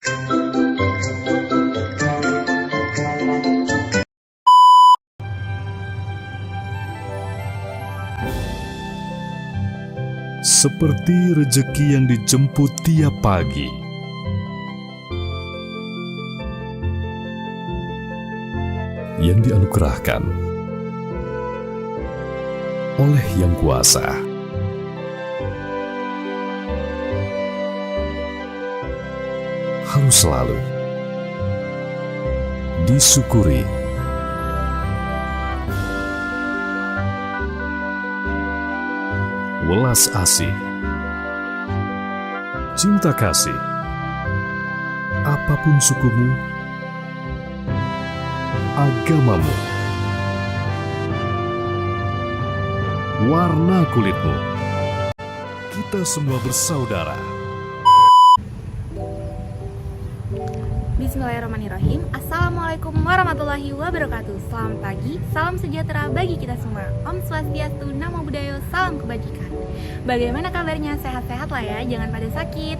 Seperti rejeki yang dijemput tiap pagi, yang dianugerahkan oleh Yang Kuasa. Harus selalu disyukuri. Welas asih, cinta kasih, apapun sukumu, agamamu, warna kulitmu, kita semua bersaudara. Bismillahirrahmanirrahim. Assalamualaikum warahmatullahi wabarakatuh. Selamat pagi, salam sejahtera bagi kita semua. Om Swastiastu, Namo Buddhaya, salam kebajikan. Bagaimana kabarnya? Sehat-sehat lah ya, jangan pada sakit.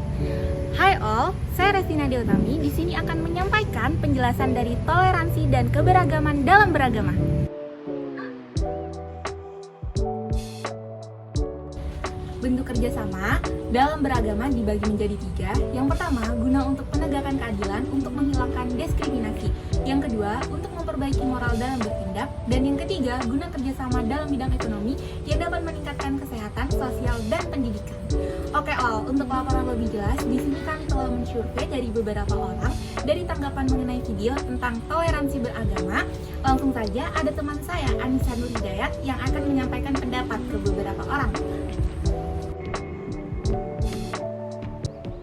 Hai all, saya Resti Nadia Utami. Di sini akan menyampaikan penjelasan dari toleransi dan keberagaman dalam beragama. Bentuk kerjasama dalam beragama dibagi menjadi 3. Yang pertama, guna untuk penegakan keadilan untuk menghilangkan diskriminasi. Yang kedua, untuk memperbaiki moral dalam bertindak. Dan yang ketiga, guna kerjasama dalam bidang ekonomi yang dapat meningkatkan kesehatan, sosial, dan pendidikan. Oke all, untuk laporan lebih jelas, di sini kami telah mensurvei dari beberapa orang dari tanggapan mengenai video tentang toleransi beragama. Langsung saja ada teman saya, Anissa Nur Hidayat, yang akan menyampaikan pendapat ke beberapa orang.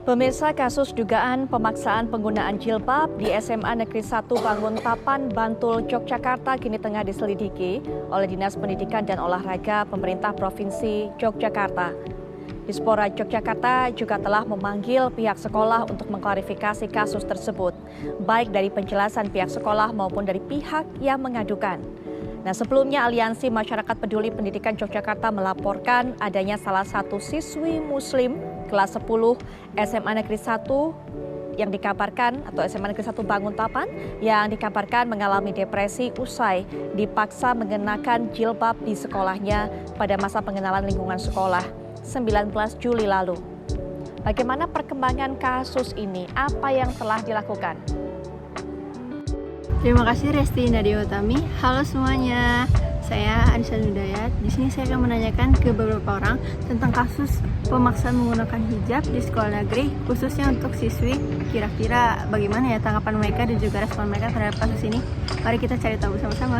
Pemirsa, kasus dugaan pemaksaan penggunaan jilbab di SMA Negeri 1 Banguntapan, Bantul, Yogyakarta kini tengah diselidiki oleh Dinas Pendidikan dan Olahraga Pemerintah Provinsi Yogyakarta. Dispora Yogyakarta juga telah memanggil pihak sekolah untuk mengklarifikasi kasus tersebut, baik dari penjelasan pihak sekolah maupun dari pihak yang mengadukan. Nah, sebelumnya Aliansi Masyarakat Peduli Pendidikan Yogyakarta melaporkan adanya salah satu siswi Muslim kelas 10 SMA Negeri 1 yang dikabarkan atau SMA Negeri 1 Banguntapan yang dikabarkan mengalami depresi usai dipaksa mengenakan jilbab di sekolahnya pada masa pengenalan lingkungan sekolah 19 Juli lalu. Bagaimana perkembangan kasus ini? Apa yang telah dilakukan? Terima kasih Resti Nadia Utami. Halo semuanya, saya Anissa Nur Hidayat. Di sini saya akan menanyakan ke beberapa orang tentang kasus pemaksaan menggunakan hijab di sekolah negeri, khususnya untuk siswi. Kira-kira bagaimana ya tanggapan mereka dan juga respon mereka terhadap kasus ini? Mari kita cari tahu bersama-sama.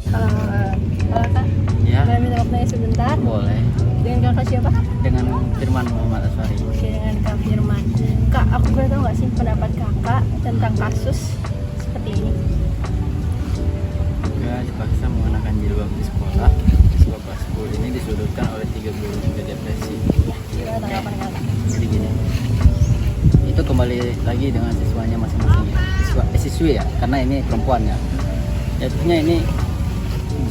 Halo Kak, Ya, boleh minta waktunya sebentar? boleh. Dengan kakak siapa? Dengan Firman Muhammad Aswari. Oke, dengan Kak Firman. Kak, aku boleh tahu nggak sih pendapat kakak tentang kasus seperti ini? Juga dipaksa menggunakan jilbab di sekolah. Siswa kelas 10 ini disudutkan oleh 3 guru hingga depresi. Ya, gimana tanggapan kakak? Jadi gini, itu kembali lagi dengan siswanya masing-masing ya. Siswi ya, karena ini perempuan ya. Jatuhnya ini,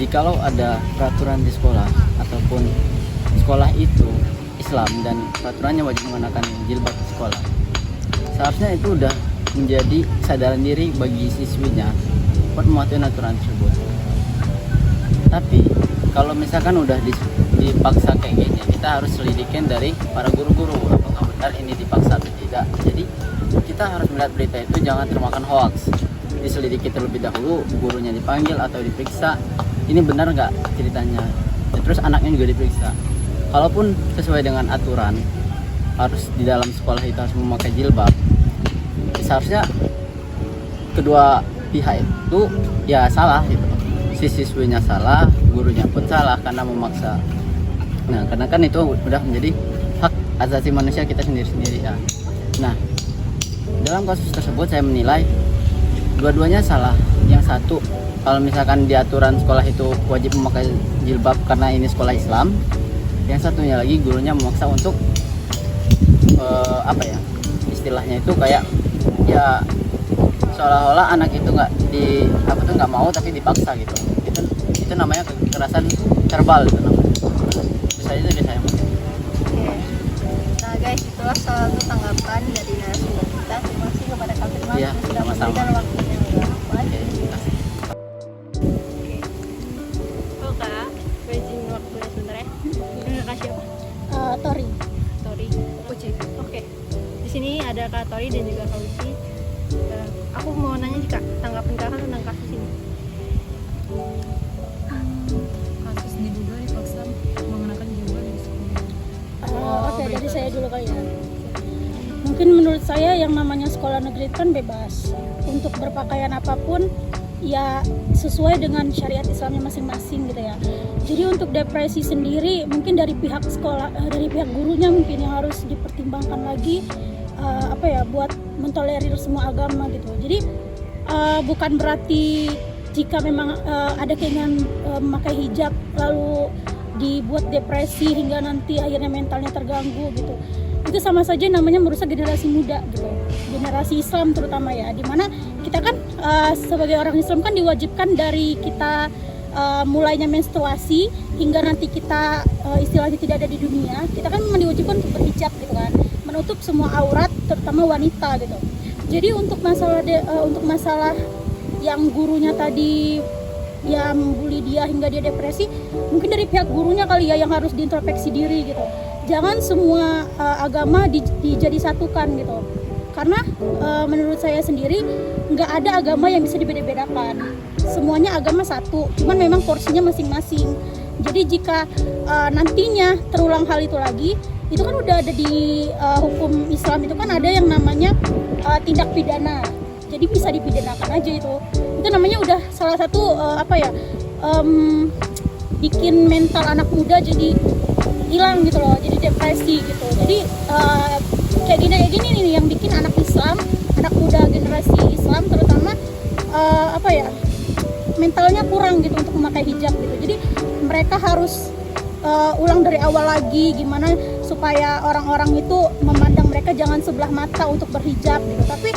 jikalau ada peraturan di sekolah ataupun sekolah itu Islam dan peraturannya wajib menggunakan jilbab di sekolah, seharusnya itu udah menjadi kesadaran diri bagi siswinya buat mematuhi aturan tersebut. Tapi kalau misalkan udah dipaksa kayak gini, kita harus selidikin dari para guru-guru apakah benar ini dipaksa atau tidak. Jadi kita harus melihat berita itu jangan termakan hoax, diselidiki terlebih dahulu, gurunya dipanggil atau diperiksa, ini benar nggak ceritanya, dan terus anaknya juga diperiksa. Kalaupun sesuai dengan aturan harus di dalam sekolah itu harus memakai jilbab, seharusnya kedua pihak itu ya salah gitu. Si siswinya salah, gurunya pun salah karena memaksa. Nah, karena kan itu udah menjadi hak asasi manusia kita sendiri-sendiri ya. Nah, dalam kasus tersebut saya menilai dua-duanya salah. Yang satu, kalau misalkan di aturan sekolah itu wajib memakai jilbab karena ini sekolah Islam. Yang satunya lagi gurunya memaksa untuk apa ya, istilahnya itu kayak ya seolah-olah anak itu nggak mau tapi dipaksa gitu. Itu namanya kekerasan verbal itu namanya. Bisa itu saya. Oke. Nah guys, itu itulah salah satu tanggapan dari narasumber kita. Terima kasih kepada Kak Firman Iya, yang sudah sama-sama. memberikan waktunya. Oke, terima kasih. Oh Kak, boleh izin waktunya sebentar ya? Dengan Kak siapa? Tori. Tori, Uci. Oke. Di sini ada Kak Tori dan juga Kak Uci. Aku mau nanya nih Kak, tanggapan Kakak tentang kasus ini. Kasus diduga dipaksa mengenakan jilbab di sekolah. Oke, dari saya dulu kali ya. Mungkin menurut saya yang namanya sekolah negeri kan bebas untuk berpakaian apapun ya sesuai dengan syariat Islamnya masing-masing gitu ya. Jadi untuk depresi sendiri mungkin dari pihak sekolah, dari pihak gurunya mungkin yang harus dipertimbangkan lagi buat mentolerir semua agama gitu. Jadi bukan berarti jika memang ada keinginan memakai hijab lalu dibuat depresi hingga nanti akhirnya mentalnya terganggu gitu. Itu sama saja namanya merusak generasi muda gitu, generasi Islam terutama ya, dimana kita kan sebagai orang Islam kan diwajibkan dari kita mulainya menstruasi hingga nanti kita istilahnya tidak ada di dunia, kita kan memang diwajibkan untuk berhijab gitu kan, menutup semua aurat terutama wanita gitu. Jadi untuk masalah yang gurunya tadi ya membuli dia hingga dia depresi, mungkin dari pihak gurunya kali ya yang harus diintrospeksi diri gitu. Jangan semua agama dijadi satukan gitu. Karena menurut saya sendiri nggak ada agama yang bisa dibeda-bedakan. Semuanya agama satu, cuman memang porsinya masing-masing. Jadi jika nantinya terulang hal itu lagi, itu kan udah ada di hukum Islam itu kan ada yang namanya tindak pidana. Jadi bisa dipidanakan aja itu. Itu namanya udah salah satu bikin mental anak muda jadi hilang gitu loh, jadi depresi gitu. Jadi kayak gini nih yang bikin anak Islam, anak muda generasi Islam terutama mentalnya kurang gitu untuk memakai hijab gitu. Jadi mereka harus ulang dari awal lagi gimana supaya orang-orang itu memandang mereka jangan sebelah mata untuk berhijab gitu. Tapi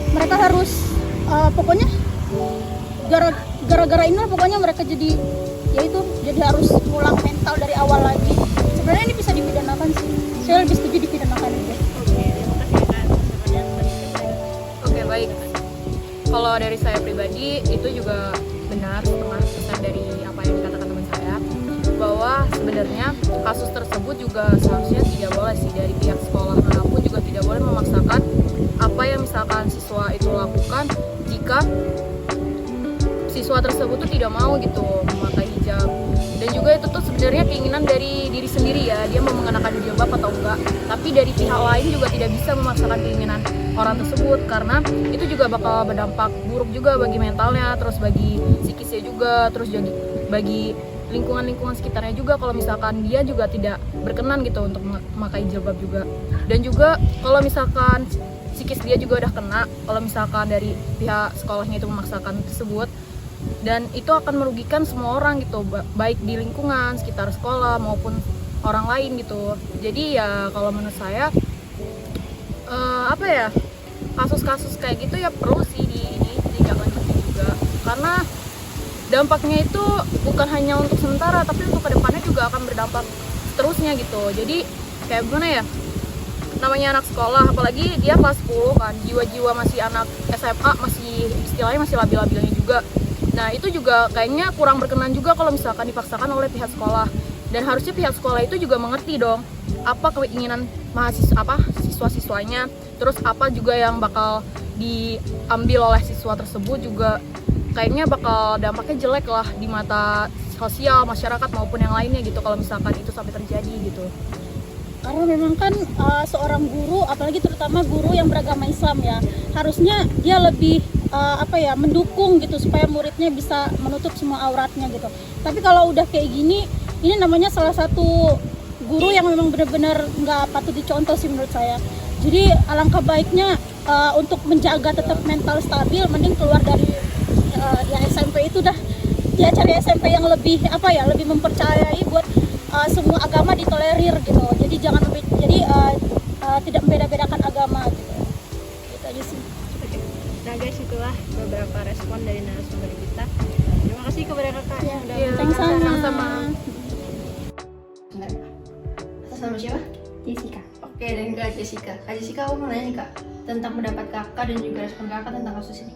mereka harus pokoknya gara-gara inilah pokoknya mereka jadi harus ulang mental dari awal lagi. Sebenarnya ini bisa dipidanakan sih. Saya lebih setuju dipidanakan aja. Oke, baik. Kalau dari saya pribadi itu juga benar setengah persen dari apa yang dikatakan teman saya, bahwa sebenarnya kasus tersebut juga seharusnya tidak boleh sih dari pihak sekolah manapun juga tidak boleh memaksakan apa yang misalkan siswa itu lakukan jika siswa tersebut tuh tidak mau gitu memakai hijab. Dan juga itu tuh sebenarnya keinginan dari diri sendiri ya, dia mau mengenakan jilbab atau enggak. Tapi dari pihak lain juga tidak bisa memaksakan keinginan orang tersebut, karena itu juga bakal berdampak buruk juga bagi mentalnya, terus bagi psikisnya juga, terus jadi bagi lingkungan sekitarnya juga kalau misalkan dia juga tidak berkenan gitu untuk memakai jilbab juga. Dan juga kalau misalkan psikis dia juga udah kena, kalau misalkan dari pihak sekolahnya itu memaksakan tersebut, dan itu akan merugikan semua orang gitu, baik di lingkungan sekitar sekolah maupun orang lain gitu. Jadi ya kalau menurut saya kasus-kasus kayak gitu ya perlu sih dilanjutin juga, karena dampaknya itu bukan hanya untuk sementara tapi untuk kedepannya juga akan berdampak terusnya gitu. Jadi kayak gimana ya, namanya anak sekolah, apalagi dia kelas 10 kan, jiwa-jiwa masih anak SMA, masih istilahnya masih labil-labilnya juga. Nah itu juga kayaknya kurang berkenan juga kalau misalkan dipaksakan oleh pihak sekolah. Dan harusnya pihak sekolah itu juga mengerti dong apa keinginan siswa-siswanya, terus apa juga yang bakal diambil oleh siswa tersebut juga kayaknya bakal dampaknya jelek lah di mata sosial, masyarakat maupun yang lainnya gitu kalau misalkan itu sampai terjadi gitu. Karena memang kan seorang guru, apalagi terutama guru yang beragama Islam ya, harusnya dia lebih mendukung gitu supaya muridnya bisa menutup semua auratnya gitu. Tapi kalau udah kayak gini, ini namanya salah satu guru yang memang benar-benar nggak patut dicontoh sih menurut saya. Jadi alangkah baiknya untuk menjaga tetap mental stabil, mending keluar dari SMP itu dah, dia cari SMP yang lebih lebih mempercayai buat semua agama ditolerir gitu. Jadi tidak membeda-bedakan agama gitu. Itu aja sih. Nah guys, itulah beberapa respon dari narasumber kita. Terima kasih kepada kakak yang udah Sama-sama. Atas nama siapa? Oke, dan Kak Jessica. Kak Jessica, aku mau nanya nih Kak, tentang pendapat Kakak dan juga respon Kakak tentang kasus ini.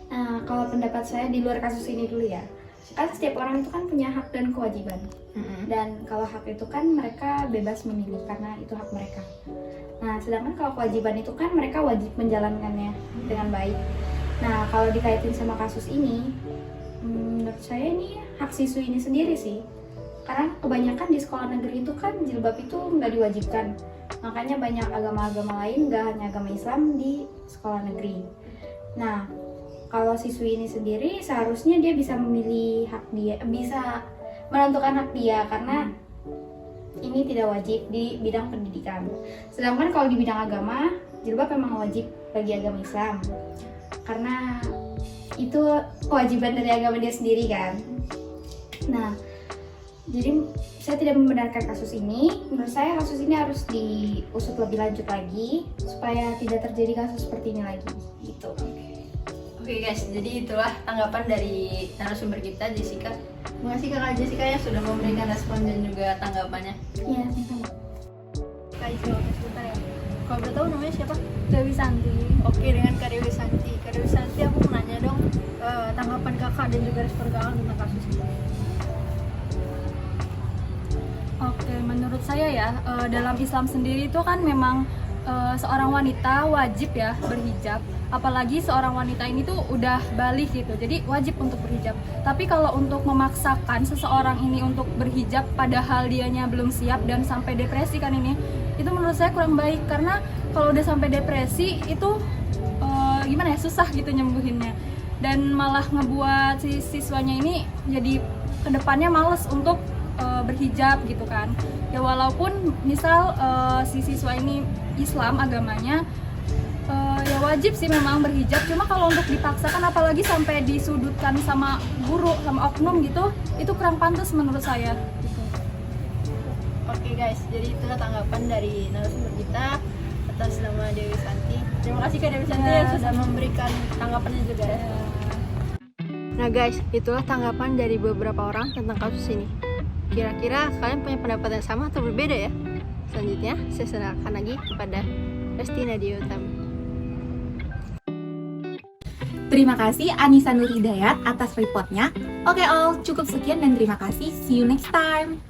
Nah, kalau pendapat saya di luar kasus ini dulu ya. Kan setiap orang itu kan punya hak dan kewajiban. Dan kalau hak itu kan mereka bebas memilih karena itu hak mereka. Nah, sedangkan kalau kewajiban itu kan mereka wajib menjalankannya dengan baik. Nah, kalau dikaitin sama kasus ini, menurut saya ini hak siswi ini sendiri sih. Karena kebanyakan di sekolah negeri itu kan jilbab itu nggak diwajibkan. Makanya banyak agama-agama lain, nggak hanya agama Islam di sekolah negeri. Nah, kalau siswi ini sendiri seharusnya dia bisa memilih hak dia, bisa menentukan hak dia karena ini tidak wajib di bidang pendidikan. Sedangkan kalau di bidang agama, jilbab memang wajib bagi agama Islam. Karena itu kewajiban dari agama dia sendiri kan. Nah, jadi saya tidak membenarkan kasus ini. Menurut saya kasus ini harus diusut lebih lanjut lagi supaya tidak terjadi kasus seperti ini lagi gitu. Oke guys, jadi itulah tanggapan dari narasumber kita, Jessica. Terima kasih Kakak Jessica ya sudah memberikan respon dan juga tanggapannya. Iya, sama-sama. Kak Jessica, sebentar ya. Kalau boleh tahu namanya siapa? Dewi Santi. Oke, dengan Kak Dewi Santi. Kak Dewi Santi, aku mau nanya dong tanggapan Kakak dan juga respon Kakak tentang kasus ini. Oke, menurut saya ya, dalam Islam sendiri itu kan memang seorang wanita wajib ya berhijab. Apalagi seorang wanita ini tuh udah balik gitu, jadi wajib untuk berhijab. Tapi kalau untuk memaksakan seseorang ini untuk berhijab padahal dianya belum siap dan sampai depresi kan ini, itu menurut saya kurang baik. Karena kalau udah sampai depresi itu gimana ya, susah gitu nyembuhinnya. Dan malah ngebuat si siswanya ini jadi kedepannya males untuk berhijab gitu kan. Ya walaupun misal si siswa ini Islam agamanya, ya wajib sih memang berhijab. Cuma kalau untuk dipaksakan apalagi sampai disudutkan sama guru, sama oknum gitu, itu kurang pantas menurut saya gitu. Oke guys, jadi itulah tanggapan dari narasumber kita atas nama Dewi Santi. Terima kasih Kak Dewi Santi yang sudah memberikan tanggapannya juga ya. Nah guys, itulah tanggapan dari beberapa orang tentang kasus ini. Kira-kira kalian punya pendapat yang sama atau berbeda ya? Selanjutnya, saya serahkan lagi kepada Resti Nadia Utami. Terima kasih Anissa Nur Hidayat atas reportnya. Oke all, cukup sekian dan terima kasih. See you next time.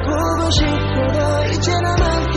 보고 싶어도 이제 나만